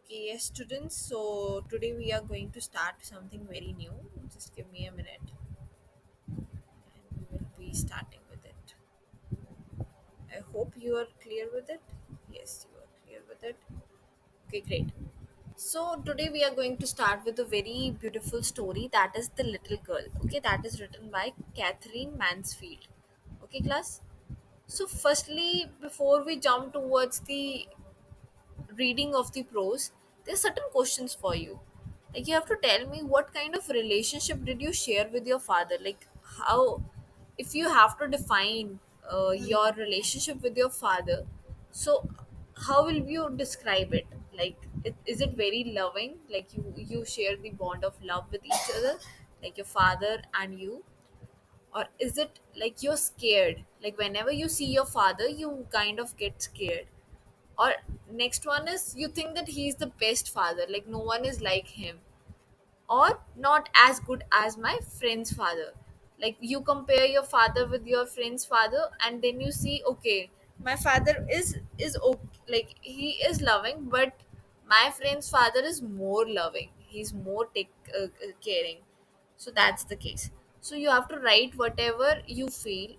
Okay, yes, students. So today we are going to start something very new. Just give me a minute and we will be starting with it. I hope you are clear with it. Yes, you are clear with it. Okay, great. So today we are going to start with a very beautiful story that is The Little Girl. Okay, that is written by Catherine Mansfield. Okay, class. So, firstly, before we jump towards the reading of the prose, there's certain questions for you. Like you have to tell me what kind of relationship did you share with your father? Like how, if you have to define your relationship with your father, so how will you describe it? Like, is it very loving? Like you share the bond of love with each other, like your father and you, or is it like you're scared? Like whenever you see your father, you kind of get scared, or next one is you think that he's the best father, like no one is like him, or not as good as my friend's father. Like you compare your father with your friend's father, and then you see, okay, my father is okay, like he is loving, but my friend's father is more loving, he's more caring. So that's the case. So you have to write whatever you feel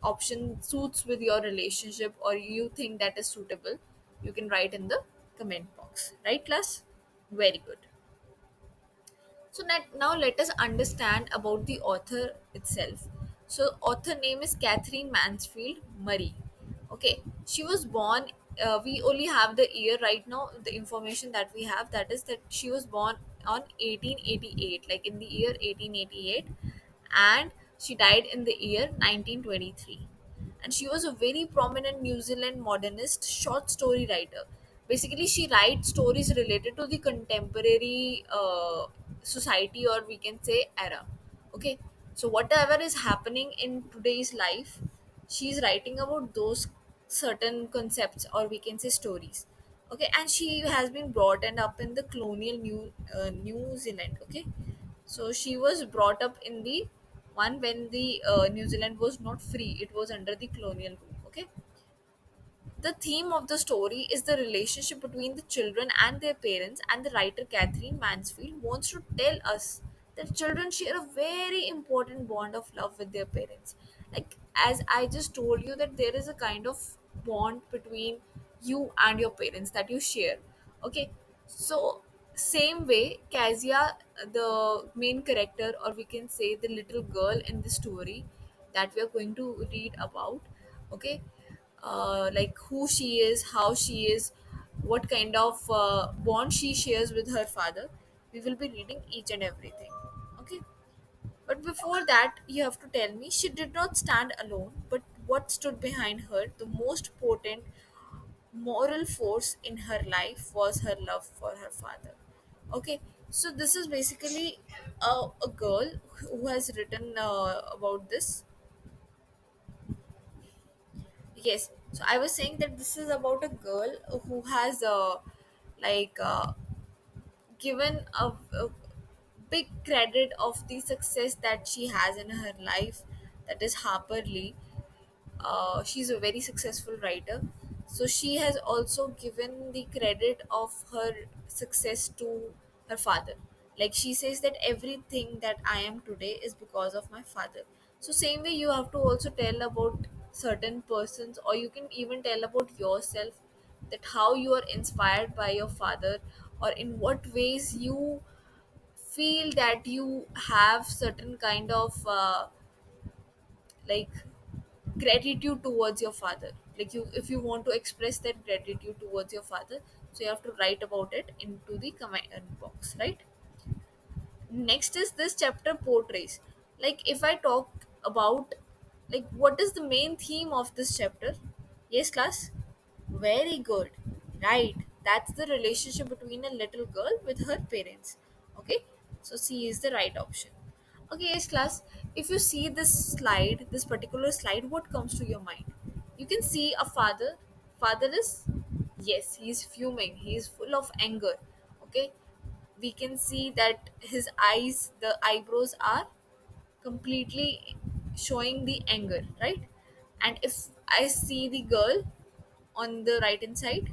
option suits with your relationship, or you think that is suitable. You can write in the comment box, right, class? Very good. So now let us understand about the author itself. So author name is Catherine Mansfield Murray. Okay, she was born. We only have the year right now. The information that we have, that is that she was born on 1888, like in the year 1888, and she died in the year 1923. And she was a very prominent New Zealand modernist short story writer. Basically, she writes stories related to the contemporary society, or we can say era. Okay, so whatever is happening in today's life, she's writing about those certain concepts, or we can say stories. Okay, and she has been brought and up in the colonial New Zealand. Okay, so she was brought up in the one when the New Zealand was not free; it was under the colonial rule. Okay, the theme of the story is the relationship between the children and their parents, and the writer Catherine Mansfield wants to tell us that children share a very important bond of love with their parents. Like, as I just told you, that there is a kind of bond between you and your parents that you share. Okay, so same way, Kazia, the main character, or we can say the little girl in the story that we are going to read about, okay, like who she is, how she is, what kind of bond she shares with her father. We will be reading each and everything. Okay. But before that, you have to tell me she did not stand alone, but what stood behind her, the most potent moral force in her life was her love for her father. Okay, so this is basically a girl who has written about this. Yes. So I was saying that this is about a girl who has like given a big credit of the success that she has in her life. That is Harper Lee. She's a very successful writer. So she has also given the credit of her success to her father. Like she says that everything that I am today is because of my father. So same way you have to also tell about certain persons, or you can even tell about yourself, that how you are inspired by your father, or in what ways you feel that you have certain kind of like gratitude towards your father. Like you, if you want to express that gratitude towards your father, so you have to write about it into the comment box, right? Next is this chapter portrays, like if I talk about, like what is the main theme of this chapter? Yes, class. Very good. Right. That's the relationship between a little girl with her parents. Okay. So C is the right option. Okay, yes, class. If you see this slide, this particular slide, what comes to your mind? You can see a father. Father is, yes, he is fuming. He is full of anger. Okay. We can see that his eyes, the eyebrows are completely showing the anger, right? And if I see the girl on the right hand side,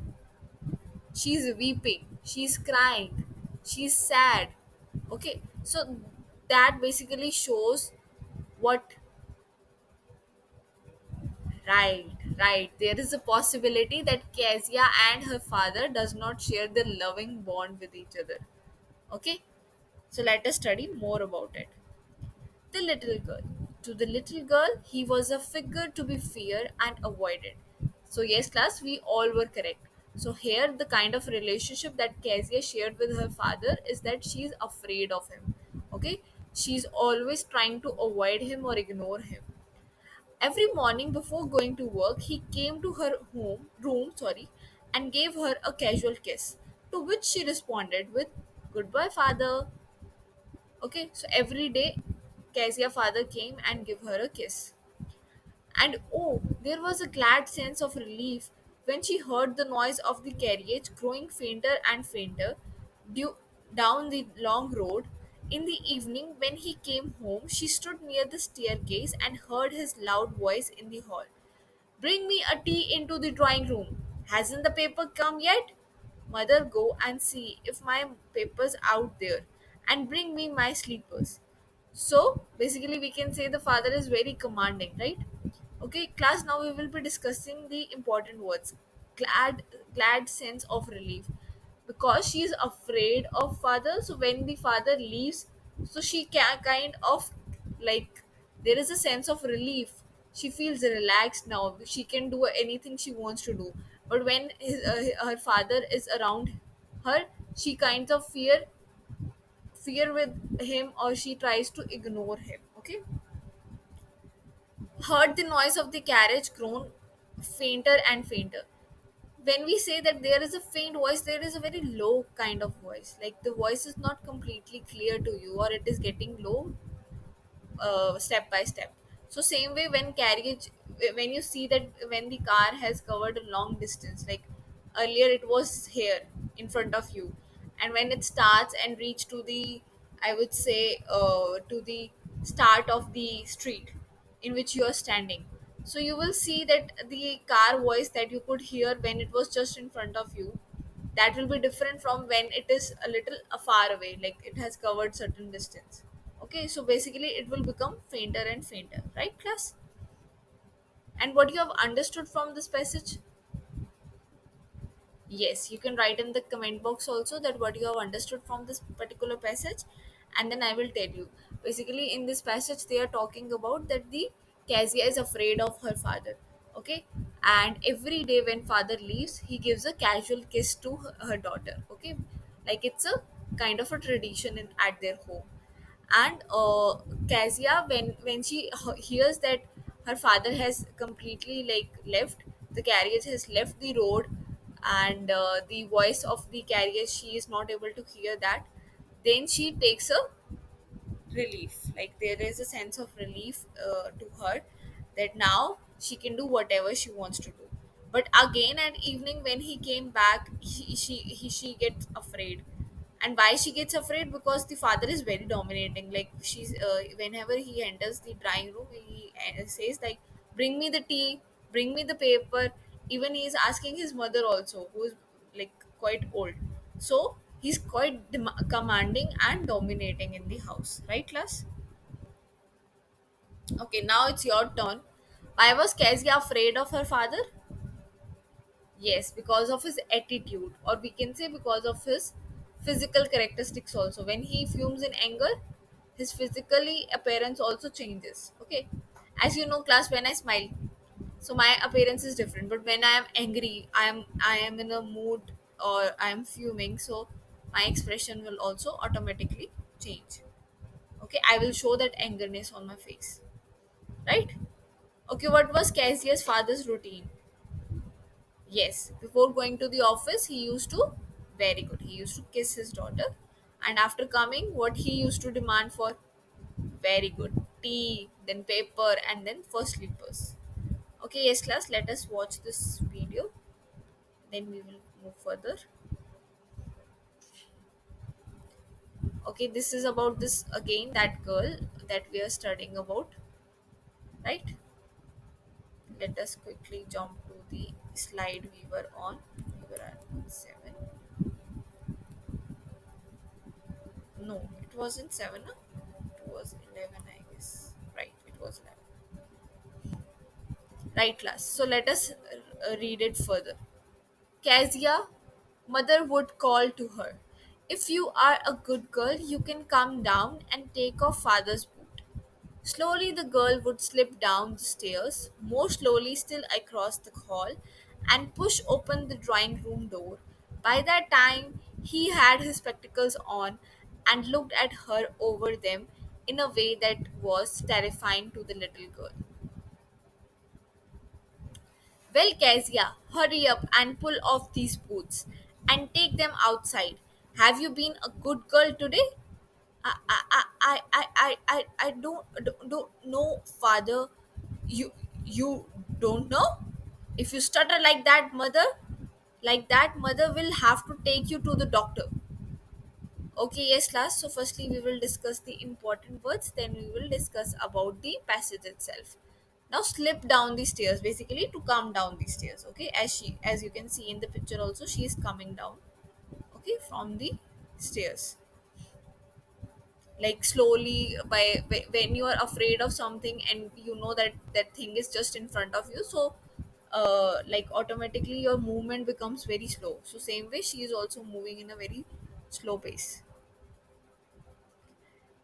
she's weeping, she's crying, she's sad. Okay, so that basically shows what. Right, right. There is a possibility that Kezia and her father does not share the loving bond with each other. Okay, so let us study more about it. The little girl. To the little girl, he was a figure to be feared and avoided. So, yes, class, we all were correct. So, here the kind of relationship that Kezia shared with her father is that she is afraid of him. Okay, she's always trying to avoid him or ignore him. Every morning before going to work, he came to her and gave her a casual kiss, to which she responded with, "Goodbye, father." Okay, so every day, Kezia father came and gave her a kiss. And oh, there was a glad sense of relief when she heard the noise of the carriage growing fainter and fainter due, down the long road. In the evening, when he came home, she stood near the staircase and heard his loud voice in the hall. "Bring me a tea into the drawing room. Hasn't the paper come yet? Mother, go and see if my paper's out there, and bring me my sleepers." So basically, we can say the father is very commanding, right? Okay, class. Now we will be discussing the important words. Glad, glad sense of relief, because she is afraid of father. So when the father leaves, so she can kind of like, there is a sense of relief. She feels relaxed now. She can do anything she wants to do. But when her father is around her, she kinds of fear with him, or she tries to ignore him. Okay, heard the noise of the carriage grown fainter and fainter. When we say that there is a faint voice, there is a very low kind of voice, like the voice is not completely clear to you, or it is getting low step by step. So same way, when carriage, when you see that when the car has covered a long distance, like earlier it was here in front of you, and when it starts and reach to the, I would say, to the start of the street in which you are standing, so you will see that the car voice that you could hear when it was just in front of you, that will be different from when it is a little far away, like it has covered certain distance. Okay, so basically it will become fainter and fainter, right, class? And what you have understood from this passage? Yes, you can write in the comment box also that what you have understood from this particular passage, and then I will tell you. Basically, in this passage, they are talking about that the Kezia is afraid of her father. Okay, and every day when father leaves, he gives a casual kiss to her daughter. Okay, like it's a kind of a tradition at their home. And Kezia, when she hears that her father has completely like left, the carriage has left the road, and the voice of the carriage, she is not able to hear that, then she takes a relief, like there is a sense of relief to her, that now she can do whatever she wants to do. But again at evening when he came back, she gets afraid. And why she gets afraid? Because the father is very dominating, like she's whenever he enters the drawing room, he says like, "Bring me the tea, bring me the paper." Even he is asking his mother also, who is like quite old. So he's quite commanding and dominating in the house, right, class? Okay, now it's your turn. Why was Kezia afraid of her father? Yes, because of his attitude, or we can say because of his physical characteristics also. When he fumes in anger, his physically appearance also changes. Okay, as you know, class, when I smile, so my appearance is different. But when I am angry, I am in a mood, or I am fuming, so my expression will also automatically change. Okay, I will show that angerness on my face, right? Okay, what was Cassius' father's routine? Yes, before going to the office, he used to, very good, he used to kiss his daughter. And after coming, what he used to demand for? Very good. Tea, then paper, and then first sleepers. Okay, yes, class, let us watch this video. Then we will move further. Okay, this is about this again, that girl that we are studying about, right? Let us quickly jump to the slide we were on. were at 7. No, it wasn't 7. Huh? It was 11, I guess. Right, it was 11. Right, class. So let us read it further. Kezia, mother would call to her. If you are a good girl, you can come down and take off father's boot. Slowly, the girl would slip down the stairs, more slowly still across the hall, and push open the drawing room door. By that time, he had his spectacles on and looked at her over them in a way that was terrifying to the little girl. Well, Kezia, hurry up and pull off these boots and take them outside. Have you been a good girl today? I don't know, father. You don't know? If you stutter like that, mother will have to take you to the doctor. Okay, yes, class. So, firstly, we will discuss the important words, then, we will discuss about the passage itself. Now, slip down the stairs basically to come down the stairs. Okay, as you can see in the picture, also, she is coming down, okay, from the stairs, like slowly. When you are afraid of something and you know that that thing is just in front of you, so like automatically your movement becomes very slow. So, same way, she is also moving in a very slow pace.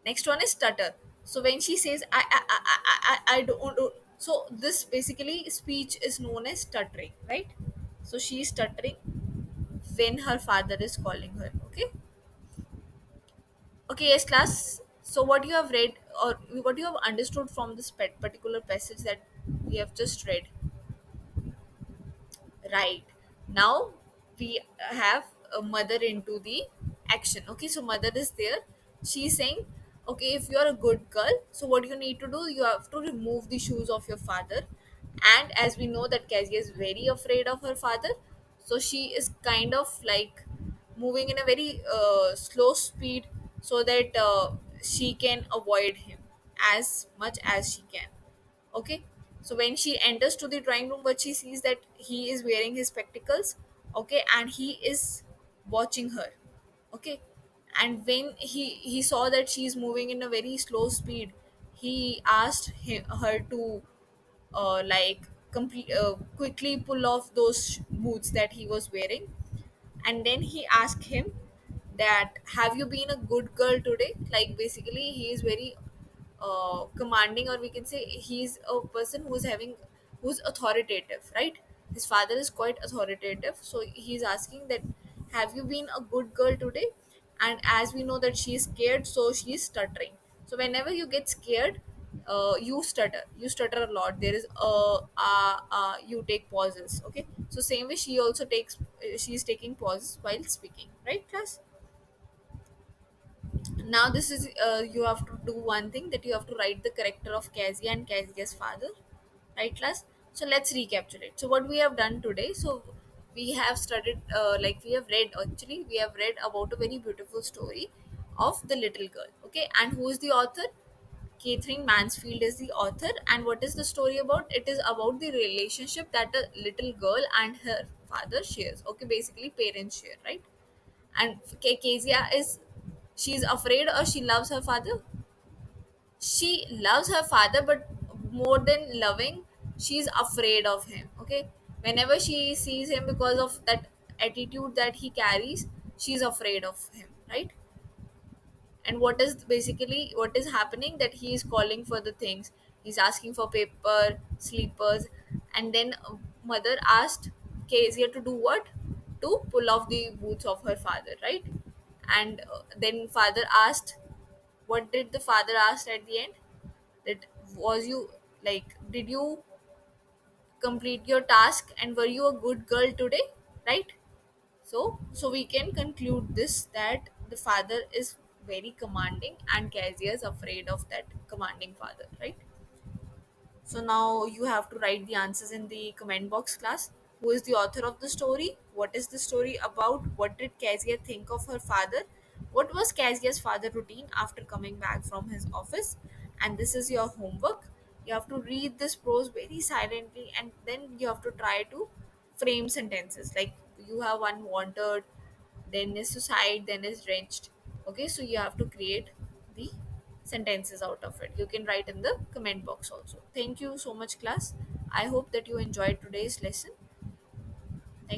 Next one is stutter. So when she says I don't, so this basically speech is known as stuttering, right? So she is stuttering when her father is calling her. Okay. Okay, yes, class. So what you have read or what you have understood from this particular passage that we have just read. Right. Now we have a mother into the action. Okay, so mother is there. She's saying, okay, if you're a good girl, so what you need to do, you have to remove the shoes of your father. And as we know that Cassie is very afraid of her father, so she is kind of like moving in a very slow speed so that she can avoid him as much as she can. Okay, so when she enters to the drawing room, but she sees that he is wearing his spectacles, okay, and he is watching her. Okay, and when he saw that she is moving in a very slow speed, he asked her to like quickly pull off those boots that he was wearing. And then he asked him that, have you been a good girl today? Like basically he is very commanding, or we can say he's a person who's having, who's authoritative, right? His father is quite authoritative, so he's asking that, have you been a good girl today? And as we know that she is scared, so she is stuttering. So whenever you get scared, you stutter a lot. There is you take pauses. Okay, so same way she also takes, she is taking pauses while speaking, right, class? Now this is you have to do one thing, that you have to write the character of Cassie and Cassie's father, right, class? So let's recapitulate. So what we have done today, so we have studied, like we have read, actually we have read about a very beautiful story of the little girl. Okay, and who is the author? Catherine Mansfield is the author. And what is the story about? It is about the relationship that a little girl and her father shares. Okay, basically parents share, right? And Kezia is, she's afraid or she loves her father? She loves her father, but more than loving, she's afraid of him. Okay, whenever she sees him, because of that attitude that he carries, she's afraid of him, right? And what is basically what is happening, that he is calling for the things, he's asking for paper, sleepers. And then mother asked Kezia to do what? To pull off the boots of her father, right? And then father asked, what did the father ask at the end? That, was you, like, did you complete your task and were you a good girl today, right? So we can conclude this, that the father is very commanding and Kezia is afraid of that commanding father, right? So now you have to write the answers in the comment box, class. Who is the author of the story? What is the story about? What did Kezia think of her father? What was Kezia's father routine after coming back from his office? And this is your homework. You have to read this prose very silently, and then you have to try to frame sentences. Like, you have one wanted, then is suicide, then is drenched. Okay, so you have to create the sentences out of it. You can write in the comment box also. Thank you so much, class. I hope that you enjoyed today's lesson.